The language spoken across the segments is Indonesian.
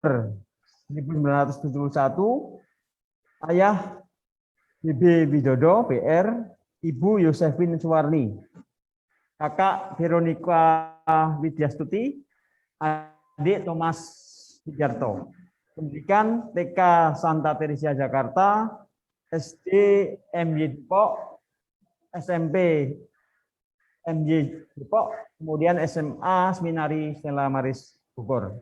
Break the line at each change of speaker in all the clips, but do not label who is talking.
1971, ayah BB Widodo, PR, Ibu Yosefin Suwarni, kakak Veronica Widyastuti, adik Thomas Wijarto. Pendidikan TK Santa Teresia Jakarta, SD MY Depok, SMP MY Depok, kemudian SMA Seminari Stella Maris Bogor.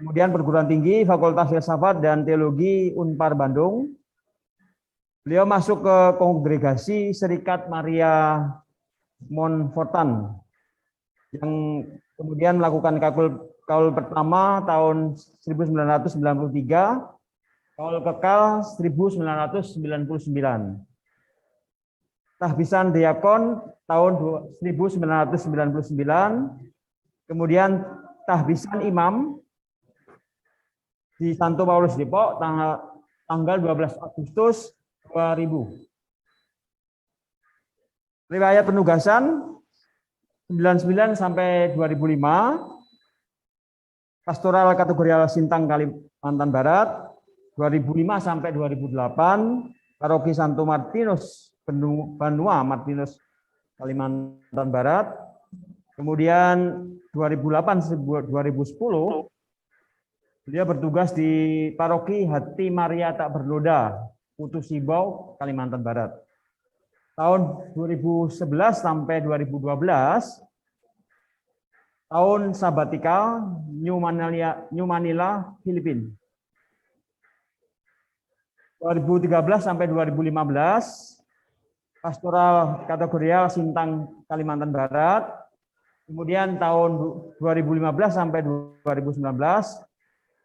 Kemudian perguruan tinggi Fakultas Filsafat dan Teologi Unpar Bandung. Beliau masuk ke kongregasi Serikat Maria Montfortan yang kemudian melakukan kaul pertama tahun 1993, kaul kekal 1999. Tahbisan diakon tahun 1999, kemudian tahbisan imam di Santo Paulus Depok tanggal 12 Agustus 2000. Riwayat penugasan 99 sampai 2005, pastoral kategorial Sintang Kalimantan Barat 2005 sampai 2008, paroki Santo Martinus Banua Martinus Kalimantan Barat. Kemudian 2008-2010 beliau bertugas di paroki Hati Maria Tak Bernoda, Putu Sibau, Kalimantan Barat. Tahun 2011 sampai 2012, tahun sabatikal New Manila, Filipina. 2013 sampai 2015, pastoral kategorial Sintang Kalimantan Barat. Kemudian tahun 2015 sampai 2019,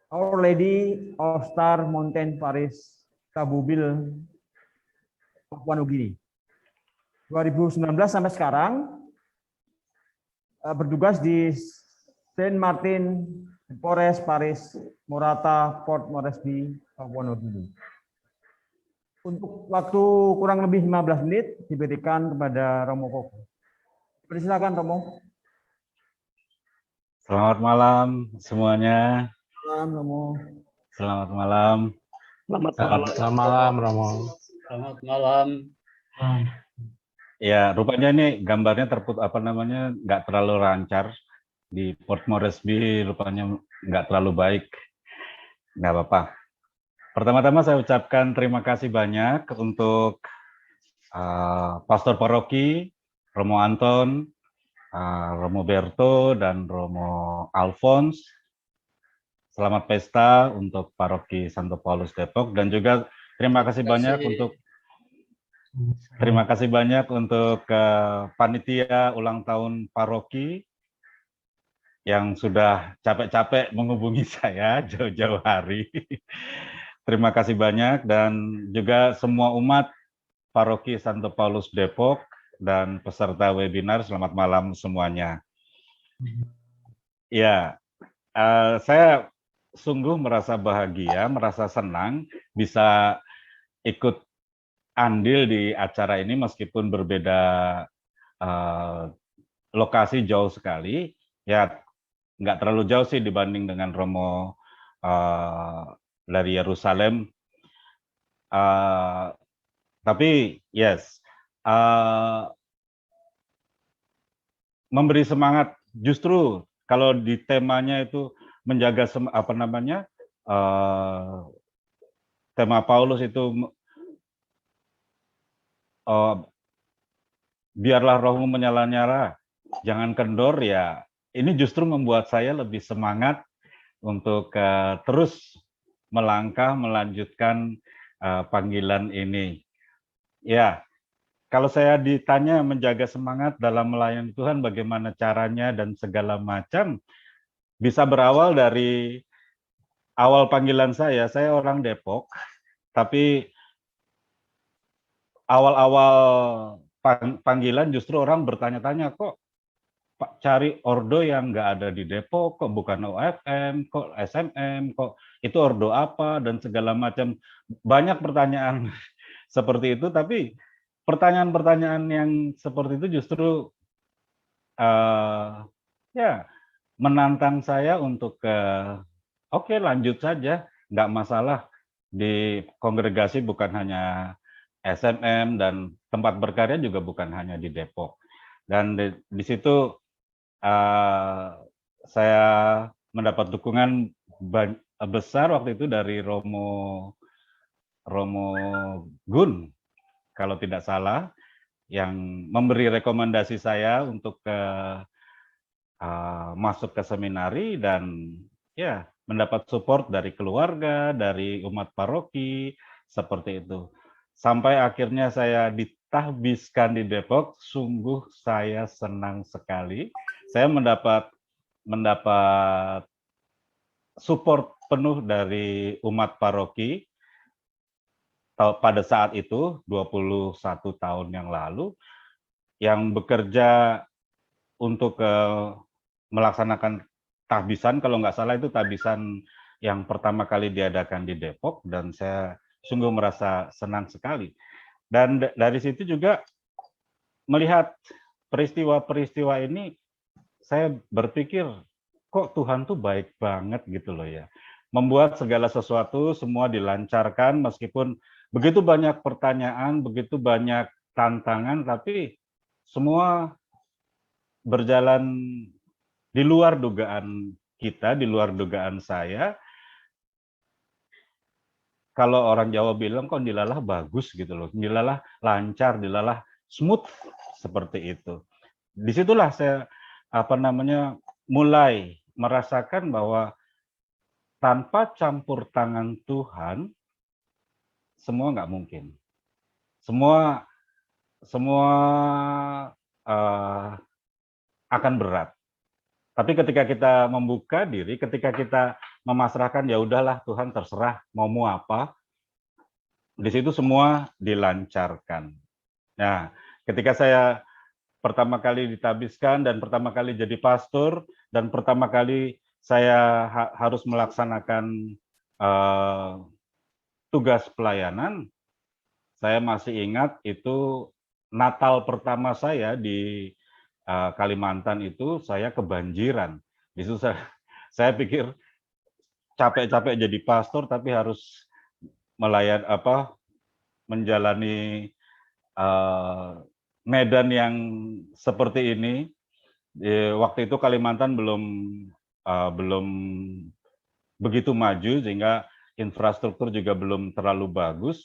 Our Lady of Star Mountain Paris Kabubil, Papua Nugini. 2019 sampai sekarang bertugas di Saint Martin Forest Paris Morata Port Moresby, Papua Nugini. Untuk waktu kurang lebih 15 menit diberikan kepada Romo Koko. Silakan Romo.
Selamat malam semuanya.
Malam Romo.
Selamat malam.
Selamat malam Romo.
Selamat malam.
Ya, rupanya ini gambarnya nggak terlalu lancar di Port Moresby, rupanya nggak terlalu baik. Nggak apa-apa. Pertama-tama saya ucapkan terima kasih banyak untuk Pastor Paroki, Romo Anton, Romo Berto, dan Romo Alphonse. Selamat pesta untuk Paroki Santo Paulus Depok, dan juga terima kasih banyak untuk panitia ulang tahun paroki yang sudah capek-capek menghubungi saya jauh-jauh hari. Terima kasih banyak, dan juga semua umat Paroki Santo Paulus Depok dan peserta webinar, selamat malam semuanya. Ya, saya sungguh merasa bahagia, merasa senang bisa ikut andil di acara ini meskipun berbeda lokasi jauh sekali. Ya, nggak terlalu jauh sih dibanding dengan Romo dari Yerusalem. Tapi yes, memberi semangat, justru kalau di temanya itu menjaga tema Paulus itu biarlah rohmu menyala-nyala, jangan kendor, ya ini justru membuat saya lebih semangat untuk terus melangkah melanjutkan panggilan ini. Ya, kalau saya ditanya menjaga semangat dalam melayani Tuhan bagaimana caranya dan segala macam, bisa berawal dari awal panggilan saya orang Depok, tapi awal-awal panggilan justru orang bertanya-tanya, kok Pak cari ordo yang nggak ada di Depok, kok bukan OFM, kok SMM, kok itu ordo apa, dan segala macam. Banyak pertanyaan seperti itu, tapi pertanyaan-pertanyaan yang seperti itu justru ya menantang saya untuk oke lanjut saja, nggak masalah. Di kongregasi bukan hanya SMM dan tempat berkarya juga bukan hanya di Depok. Dan di situ saya mendapat dukungan besar waktu itu dari Romo Gun, kalau tidak salah, yang memberi rekomendasi saya untuk masuk ke seminari dan ya mendapat support dari keluarga, dari umat paroki, seperti itu. Sampai akhirnya saya ditahbiskan di Depok, sungguh saya senang sekali. Saya mendapat support penuh dari umat paroki pada saat itu, 21 tahun yang lalu, yang bekerja untuk melaksanakan tahbisan, kalau nggak salah itu tahbisan yang pertama kali diadakan di Depok, dan saya sungguh merasa senang sekali. Dan dari situ juga melihat peristiwa-peristiwa ini, saya berpikir, kok Tuhan tuh baik banget gitu loh ya. Membuat segala sesuatu semua dilancarkan, meskipun begitu banyak pertanyaan, begitu banyak tantangan, tapi semua berjalan di luar dugaan kita, di luar dugaan saya. Kalau orang Jawa bilang kok dilalah bagus gitu loh, dilalah lancar, dilalah smooth, seperti itu. Disitulah saya mulai merasakan bahwa tanpa campur tangan Tuhan, semua nggak mungkin. Semua akan berat. Tapi ketika kita membuka diri, ketika kita memasrahkan, ya udahlah Tuhan terserah mau apa, di situ semua dilancarkan. Nah, ketika saya pertama kali ditabiskan dan pertama kali jadi pastor dan pertama kali saya harus melaksanakan tugas pelayanan, saya masih ingat itu Natal pertama saya di Kalimantan itu saya kebanjiran. Di situ saya pikir capek-capek jadi pastor tapi harus menjalani medan yang seperti ini. Waktu itu Kalimantan belum begitu maju sehingga infrastruktur juga belum terlalu bagus.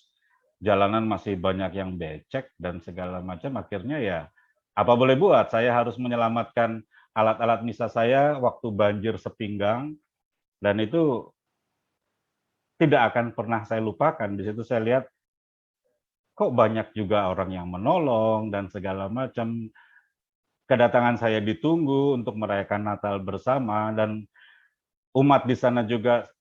Jalanan masih banyak yang becek dan segala macam. Akhirnya ya apa boleh buat, saya harus menyelamatkan alat-alat misa saya waktu banjir sepinggang, dan itu tidak akan pernah saya lupakan. Di situ saya lihat kok banyak juga orang yang menolong dan segala macam. Kedatangan saya ditunggu untuk merayakan Natal bersama, dan umat di sana juga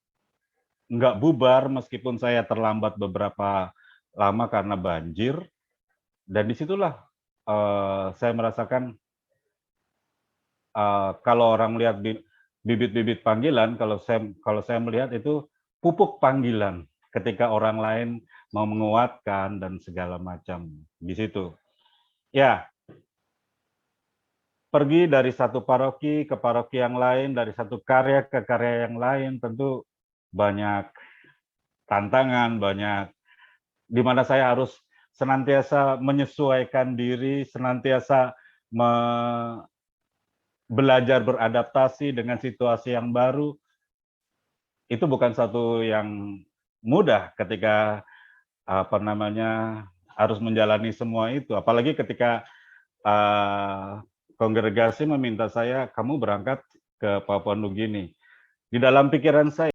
nggak bubar meskipun saya terlambat beberapa lama karena banjir. Dan disitulah saya merasakan kalau orang lihat bibit-bibit panggilan, kalau saya melihat itu pupuk panggilan ketika orang lain mau menguatkan dan segala macam di situ. Ya, pergi dari satu paroki ke paroki yang lain, dari satu karya ke karya yang lain, tentu banyak tantangan, banyak di mana saya harus senantiasa menyesuaikan diri, senantiasa belajar beradaptasi dengan situasi yang baru. Itu bukan satu yang mudah ketika harus menjalani semua itu. Apalagi ketika kongregasi meminta saya, kamu berangkat ke Papua Nugini. Di dalam pikiran saya,